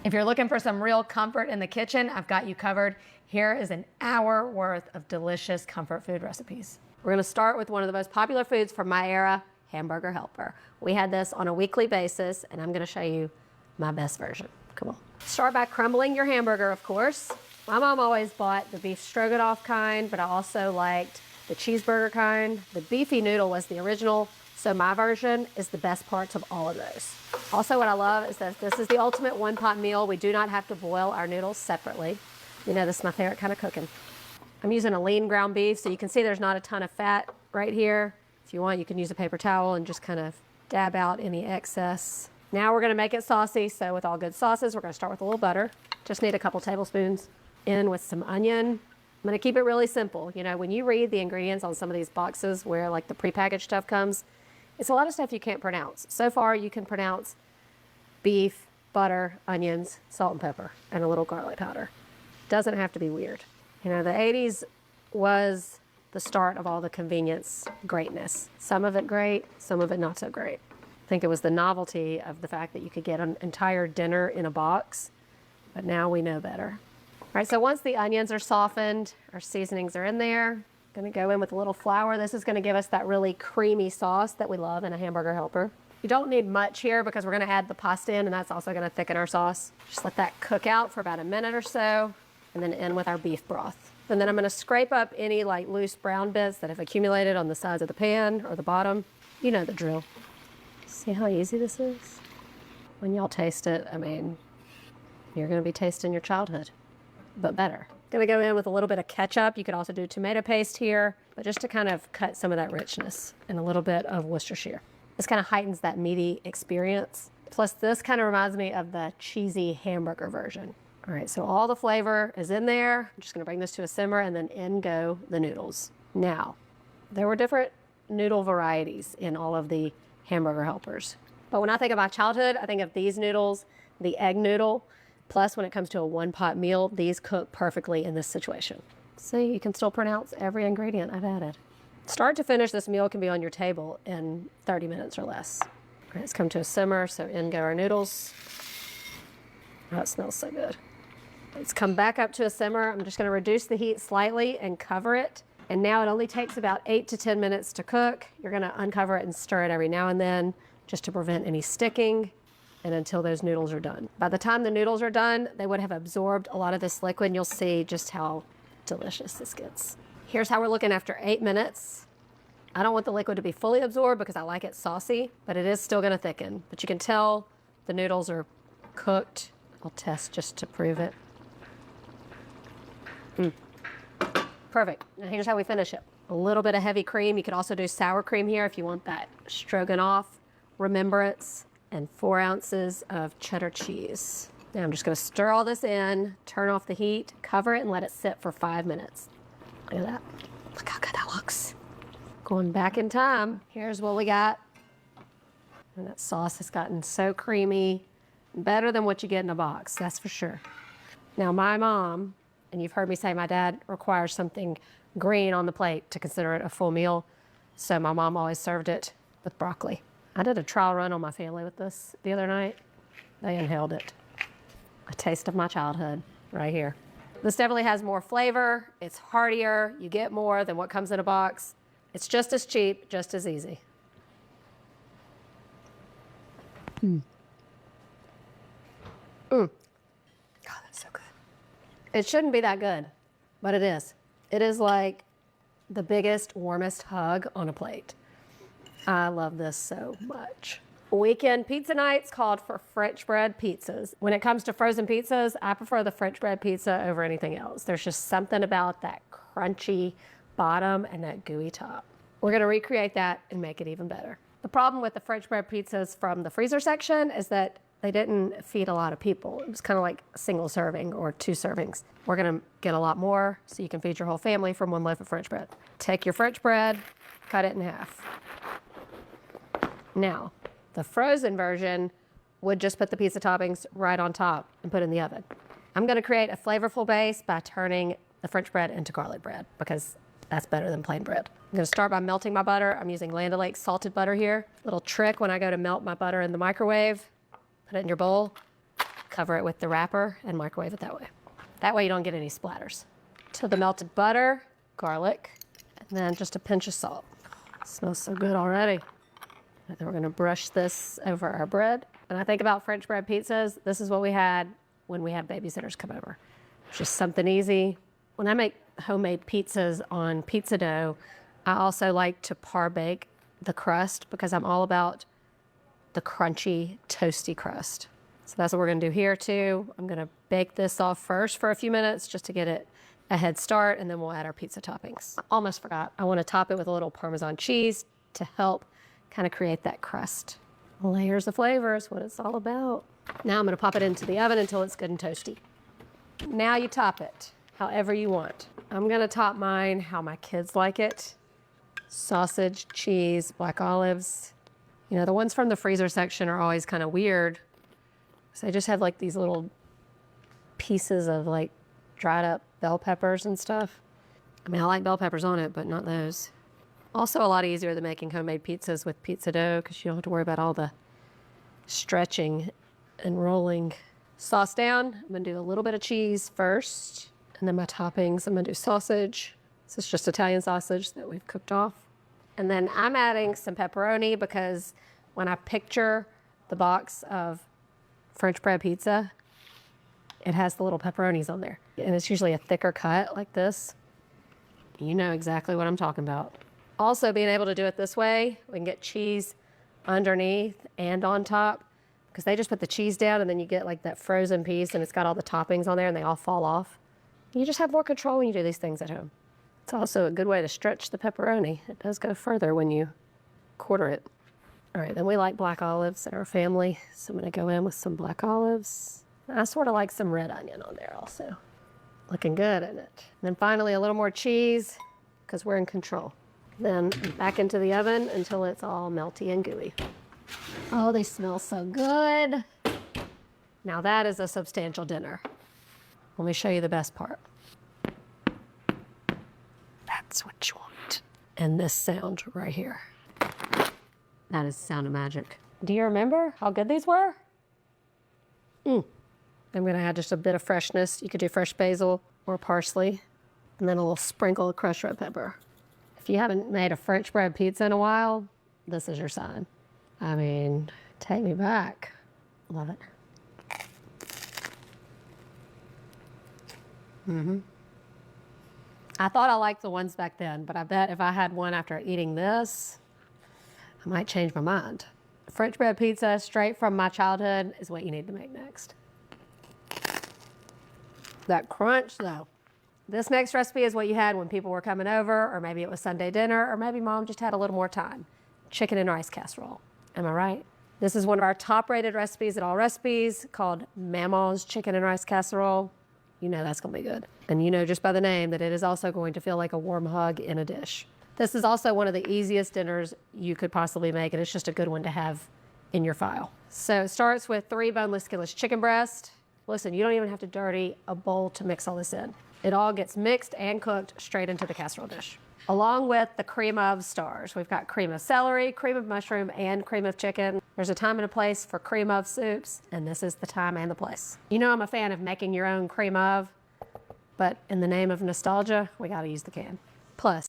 If you're looking for some real comfort in the kitchen, I've got you covered. Here is an hour worth of delicious comfort food recipes. We're gonna start with one of the most popular foods from my era, hamburger helper. We had this on a weekly basis, and I'm gonna show you my best version. Come on. Start by crumbling your hamburger, of course. My mom always bought the beef stroganoff kind, but I also liked the cheeseburger kind. The beefy noodle was the original, so my version is the best parts of all of those. Also, what I love is that this is the ultimate one-pot meal. We do not have to boil our noodles separately. You know, this is my favorite kind of cooking. I'm using a lean ground beef, so you can see there's not a ton of fat right here. If you want, you can use a paper towel and just kind of dab out any excess. Now we're gonna make it saucy, so with all good sauces, we're gonna start with a little butter. Just need a couple tablespoons. In with some onion. I'm gonna keep it really simple. You know, when you read the ingredients on some of these boxes where like the prepackaged stuff comes, it's a lot of stuff you can't pronounce. So far, you can pronounce beef, butter, onions, salt and pepper, and a little garlic powder. Doesn't have to be weird. You know, the 80s was the start of all the convenience greatness. Some of it great, some of it not so great. I think it was the novelty of the fact that you could get an entire dinner in a box, but now we know better. All right, so once the onions are softened, our seasonings are in there. Gonna go in with a little flour. This is gonna give us that really creamy sauce that we love in a hamburger helper. You don't need much here because we're gonna add the pasta in, and that's also gonna thicken our sauce. Just let that cook out for about a minute or so, and then in with our beef broth. And then I'm gonna scrape up any like loose brown bits that have accumulated on the sides of the pan or the bottom. You know the drill. See how easy this is? When y'all taste it, I mean, you're gonna be tasting your childhood, but better. Gonna go in with a little bit of ketchup. You could also do tomato paste here, but just to kind of cut some of that richness, and a little bit of Worcestershire. This kind of heightens that meaty experience. Plus this kind of reminds me of the cheesy hamburger version. All right, so all the flavor is in there. I'm just gonna bring this to a simmer, and then in go the noodles. Now, there were different noodle varieties in all of the hamburger helpers. But when I think of my childhood, I think of these noodles, the egg noodle. Plus, when it comes to a one-pot meal, these cook perfectly in this situation. See, you can still pronounce every ingredient I've added. Start to finish, this meal can be on your table in 30 minutes or less. All right, it's come to a simmer, so in go our noodles. Oh, it smells so good. It's come back up to a simmer. I'm just gonna reduce the heat slightly and cover it. And now it only takes about 8 to 10 minutes to cook. You're gonna uncover it and stir it every now and then just to prevent any sticking, and until those noodles are done. By the time the noodles are done, they would have absorbed a lot of this liquid, and you'll see just how delicious this gets. Here's how we're looking after 8 minutes. I don't want the liquid to be fully absorbed because I like it saucy, but it is still gonna thicken. But you can tell the noodles are cooked. I'll test just to prove it. Perfect. Now here's how we finish it. A little bit of heavy cream. You could also do sour cream here if you want that stroganoff remembrance, and 4 ounces of cheddar cheese. Now I'm just gonna stir all this in, turn off the heat, cover it, and let it sit for 5 minutes. Look at that. Look how good that looks. Going back in time, here's what we got. And that sauce has gotten so creamy, better than what you get in a box, that's for sure. Now my mom, and you've heard me say my dad requires something green on the plate to consider it a full meal, so my mom always served it with broccoli. I did a trial run on my family with this the other night. They inhaled it. A taste of my childhood right here. This definitely has more flavor. It's heartier. You get more than what comes in a box. It's just as cheap, just as easy. God, that's so good. It shouldn't be that good, but it is. It is like the biggest, warmest hug on a plate. I love this so much. Weekend pizza nights called for French bread pizzas. When it comes to frozen pizzas, I prefer the French bread pizza over anything else. There's just something about that crunchy bottom and that gooey top. We're gonna recreate that and make it even better. The problem with the French bread pizzas from the freezer section is that they didn't feed a lot of people. It was kind of like a single serving or 2 servings. We're gonna get a lot more so you can feed your whole family from 1 loaf of French bread. Take your French bread, cut it in half. Now, the frozen version would just put the pizza toppings right on top and put it in the oven. I'm gonna create a flavorful base by turning the French bread into garlic bread because that's better than plain bread. I'm gonna start by melting my butter. I'm using Land O'Lakes salted butter here. Little trick when I go to melt my butter in the microwave, put it in your bowl, Cover it with the wrapper and microwave it that way. That way you don't get any splatters. To the melted butter, garlic, and then just a pinch of salt. It smells so good already. And then we're gonna brush this over our bread. When I think about French bread pizzas, this is what we had when we had babysitters come over. Just something easy. When I make homemade pizzas on pizza dough, I also like to par bake the crust because I'm all about the crunchy, toasty crust. So that's what we're gonna do here too. I'm gonna bake this off first for a few minutes just to get it a head start, and then we'll add our pizza toppings. I almost forgot. I wanna top it with a little Parmesan cheese to help kind of create that crust. Layers of flavor is what it's all about. Now I'm gonna pop it into the oven until it's good and toasty. Now you top it however you want. I'm gonna top mine how my kids like it. Sausage, cheese, black olives. You know, the ones from the freezer section are always kind of weird. So they just have like these little pieces of like dried up bell peppers and stuff. I mean, I like bell peppers on it, but not those. Also a lot easier than making homemade pizzas with pizza dough because you don't have to worry about all the stretching and rolling. Sauce down, I'm gonna do a little bit of cheese first, and then my toppings, I'm gonna do sausage. This is just Italian sausage that we've cooked off. And then I'm adding some pepperoni because when I picture the box of French bread pizza, it has the little pepperonis on there. And it's usually a thicker cut like this. You know exactly what I'm talking about. Also, being able to do it this way, we can get cheese underneath and on top because they just put the cheese down and then you get like that frozen piece and it's got all the toppings on there and they all fall off. You just have more control when you do these things at home. It's also a good way to stretch the pepperoni. It does go further when you quarter it. All right, then we like black olives in our family. So I'm gonna go in with some black olives. I sort of like some red onion on there also. Looking good, isn't it? And then finally a little more cheese because we're in control. Then back into the oven until it's all melty and gooey. Oh, they smell so good. Now that is a substantial dinner. Let me show you the best part. That's what you want. And this sound right here. That is the sound of magic. Do you remember how good these were? I'm gonna add just a bit of freshness. You could do fresh basil or parsley, and then a little sprinkle of crushed red pepper. If you haven't made a French bread pizza in a while, this is your sign. I mean, take me back. Love it. I thought I liked the ones back then, but I bet if I had one after eating this, I might change my mind. French bread pizza straight from my childhood is what you need to make next. That crunch though. This next recipe is what you had when people were coming over, or maybe it was Sunday dinner, or maybe mom just had a little more time. Chicken and rice casserole. Am I right? This is one of our top rated recipes at All Recipes called Mama's Chicken and Rice Casserole. You know that's gonna be good. And you know just by the name that it is also going to feel like a warm hug in a dish. This is also one of the easiest dinners you could possibly make, and it's just a good one to have in your file. So it starts with 3 boneless, skinless chicken breasts. Listen, you don't even have to dirty a bowl to mix all this in. It all gets mixed and cooked straight into the casserole dish. Along with the cream of stars. We've got cream of celery, cream of mushroom, and cream of chicken. There's a time and a place for cream of soups, and this is the time and the place. You know I'm a fan of making your own cream of, but in the name of nostalgia, we gotta use the can. Plus,